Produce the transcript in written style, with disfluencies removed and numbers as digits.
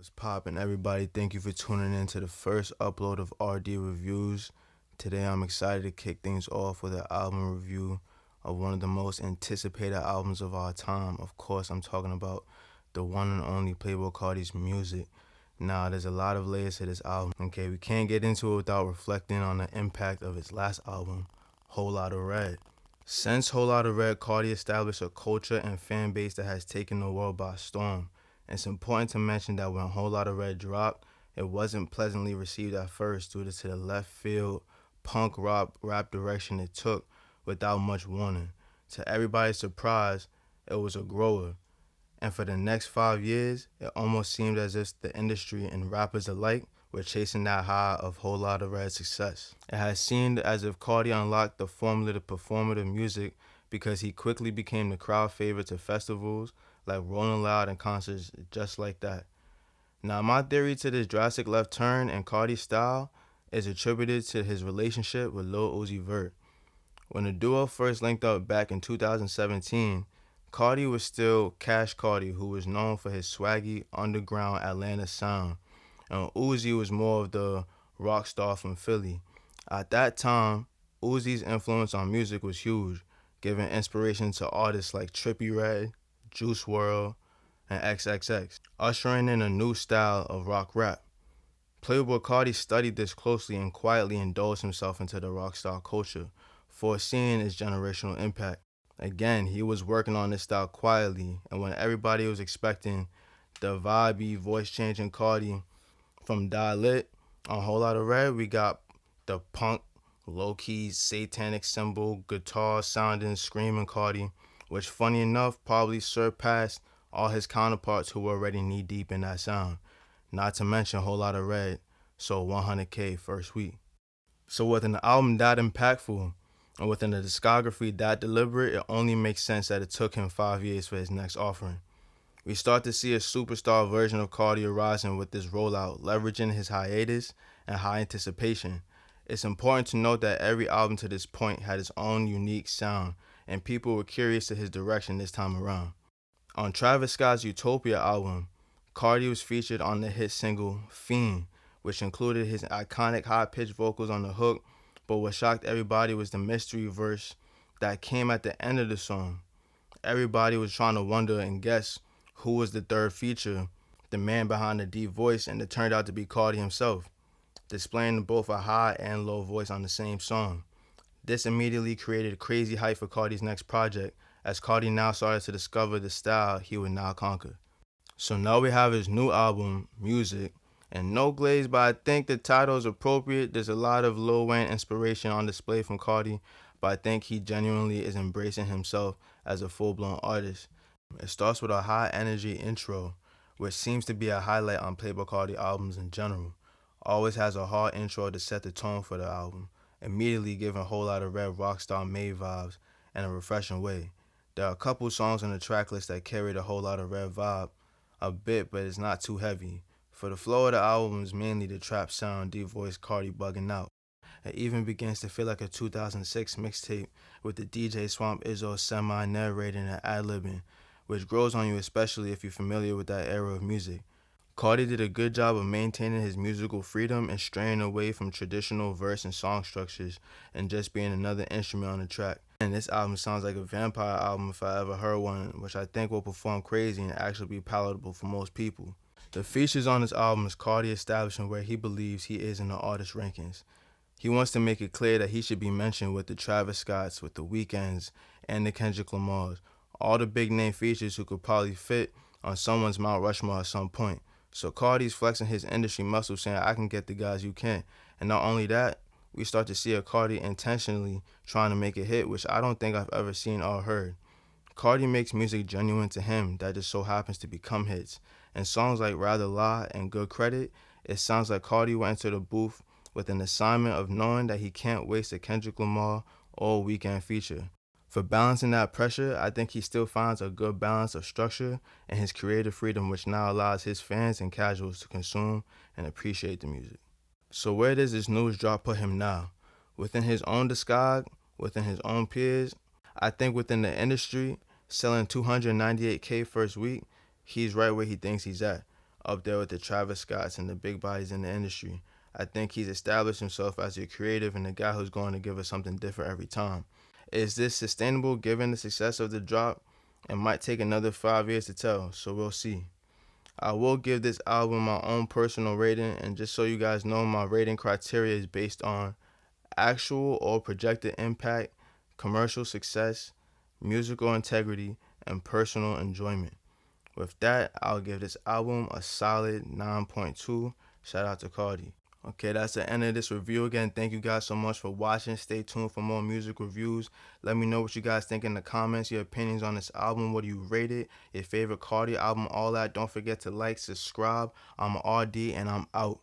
What's poppin', everybody? Thank you for tuning in to the first upload of RD Reviews. Today I'm excited to kick things off with an album review of one of the most anticipated albums of our time. Of course, I'm talking about the one and only Playboi Carti's music. Now, there's a lot of layers to this album. Okay, we can't get into it without reflecting on the impact of his last album, Whole Lotta Red. Since Whole Lotta Red, Carti established a culture and fan base that has taken the world by storm. It's important to mention that when Whole Lotta Red dropped, it wasn't pleasantly received at first due to the left field punk rock rap direction it took without much warning. To everybody's surprise, it was a grower. And for the next 5 years, it almost seemed as if the industry and rappers alike were chasing that high of Whole Lotta Red success. It has seemed as if Carti unlocked the formula to performative music because he quickly became the crowd favorite to festivals like Rolling Loud and concerts just like that. Now, my theory to this drastic left turn in Carti's style is attributed to his relationship with Lil Uzi Vert. When the duo first linked up back in 2017, Carti was still Cash Carti, who was known for his swaggy, underground Atlanta sound, and Uzi was more of the rock star from Philly. At that time, Uzi's influence on music was huge, giving inspiration to artists like Trippie Redd, Juice WRLD, and XXX, ushering in a new style of rock rap. Playboi Carti studied this closely and quietly indulged himself into the rockstar culture, foreseeing its generational impact. Again, he was working on this style quietly, and when everybody was expecting the vibey, voice-changing Carti from Die Lit on Whole Lotta Red, we got the punk, low-key, satanic symbol, guitar-sounding, screaming Carti, which, funny enough, probably surpassed all his counterparts who were already knee-deep in that sound. Not to mention Whole Lotta Red sold 100K first week. So with an album that impactful, and within a discography that deliberate, it only makes sense that it took him 5 years for his next offering. We start to see a superstar version of Carti arising with this rollout, leveraging his hiatus and high anticipation. It's important to note that every album to this point had its own unique sound, and people were curious to his direction this time around. On Travis Scott's Utopia album, Carti was featured on the hit single Fiend, which included his iconic high-pitched vocals on the hook, but what shocked everybody was the mystery verse that came at the end of the song. Everybody was trying to wonder and guess who was the third feature, the man behind the deep voice, and it turned out to be Carti himself, displaying both a high and low voice on the same song. This immediately created crazy hype for Carti's next project, as Carti now started to discover the style he would now conquer. So now we have his new album, Music, and no glaze, but I think the title is appropriate. There's a lot of Lil Wayne inspiration on display from Carti, but I think he genuinely is embracing himself as a full-blown artist. It starts with a high-energy intro, which seems to be a highlight on Playboi Carti albums in general. Always has a hard intro to set the tone for the album, immediately giving a Whole Lotta Red rockstar May vibes in a refreshing way. There are a couple songs on the tracklist that carry the Whole Lotta Red vibe a bit, but it's not too heavy. For the flow of the album is mainly the trap sound, deep voice Carti bugging out. It even begins to feel like a 2006 mixtape with the DJ Swamp Izzo semi-narrating and ad-libbing, which grows on you especially if you're familiar with that era of music. Carti did a good job of maintaining his musical freedom and straying away from traditional verse and song structures and just being another instrument on the track. And this album sounds like a vampire album if I ever heard one, which I think will perform crazy and actually be palatable for most people. The features on this album is Carti establishing where he believes he is in the artist rankings. He wants to make it clear that he should be mentioned with the Travis Scotts, with the Weeknds, and the Kendrick Lamars. All the big name features who could probably fit on someone's Mount Rushmore at some point. So Carti's flexing his industry muscle saying, I can get the guys you can't. And not only that, we start to see a Carti intentionally trying to make a hit, which I don't think I've ever seen or heard. Carti makes music genuine to him that just so happens to become hits. And songs like Rather Lie and Good Credit, it sounds like Carti went into the booth with an assignment of knowing that he can't waste a Kendrick Lamar or Weeknd feature. For balancing that pressure, I think he still finds a good balance of structure and his creative freedom, which now allows his fans and casuals to consume and appreciate the music. So where does this news drop put him now? Within his own discog, within his own peers? I think within the industry, selling 298K first week, he's right where he thinks he's at. up there with the Travis Scotts and the big bodies in the industry. I think he's established himself as a creative and a guy who's going to give us something different every time. Is this sustainable given the success of the drop? It might take another 5 years to tell, so we'll see. I will give this album my own personal rating, and just so you guys know, my rating criteria is based on actual or projected impact, commercial success, musical integrity, and personal enjoyment. With that, I'll give this album a solid 9.2. Shout out to Carti. Okay, that's the end of this review. Again, thank you guys so much for watching. Stay tuned for more music reviews. Let me know what you guys think in the comments, your opinions on this album. What do you rate it? Your favorite Carti album, all that. Don't forget to like, subscribe. I'm RD and I'm out.